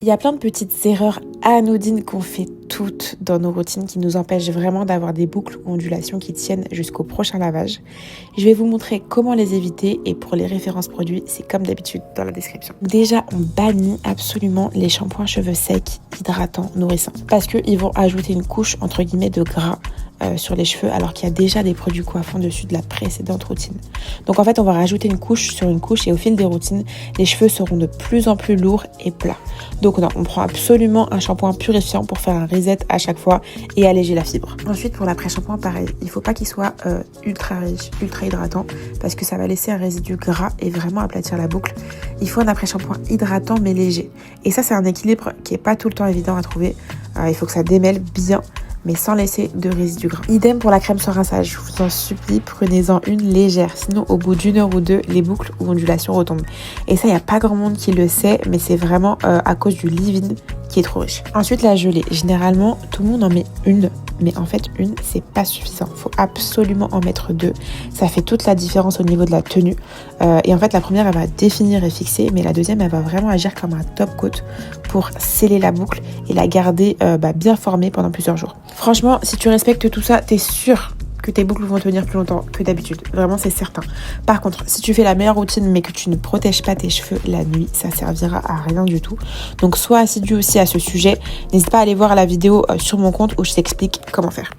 Il y a plein de petites erreurs anodines qu'on fait toutes dans nos routines qui nous empêchent vraiment d'avoir des boucles ou ondulations qui tiennent jusqu'au prochain lavage. Je vais vous montrer comment les éviter et pour les références produits, c'est comme d'habitude dans la description. Déjà, on bannit absolument les shampoings cheveux secs, hydratants, nourrissants parce qu'ils vont ajouter une couche entre guillemets de gras sur les cheveux alors qu'il y a déjà des produits coiffants dessus de la précédente routine. Donc en fait, on va rajouter une couche sur une couche et au fil des routines, les cheveux seront de plus en plus lourds et plats. Donc non, on prend absolument un shampoing purifiant pour faire un reset à chaque fois et alléger la fibre. Ensuite, pour l'après-shampoing, pareil, il faut pas qu'il soit ultra riche, ultra hydratant parce que ça va laisser un résidu gras et vraiment aplatir la boucle. Il faut un après-shampoing hydratant mais léger. Et ça, c'est un équilibre qui est pas tout le temps évident à trouver. Il faut que ça démêle bien, mais sans laisser de résidus gras. Idem pour la crème sans rinçage, je vous en supplie, prenez-en une légère, sinon au bout d'une heure ou deux, les boucles ou ondulations retombent. Et ça, il n'y a pas grand monde qui le sait, mais c'est vraiment à cause du leave-in qui est trop riche. Ensuite, la gelée. Généralement, tout le monde en met une, mais en fait, une, c'est pas suffisant. Il faut absolument en mettre deux. Ça fait toute la différence au niveau de la tenue. Et en fait, la première, elle va définir et fixer, mais la deuxième, elle va vraiment agir comme un top coat pour sceller la boucle et la garder bien formée pendant plusieurs jours. Franchement, si tu respectes tout ça, t'es sûr que tes boucles vont tenir plus longtemps que d'habitude. Vraiment, c'est certain. Par contre, si tu fais la meilleure routine mais que tu ne protèges pas tes cheveux la nuit, ça servira à rien du tout. Donc, sois assidu aussi à ce sujet. N'hésite pas à aller voir la vidéo sur mon compte où je t'explique comment faire.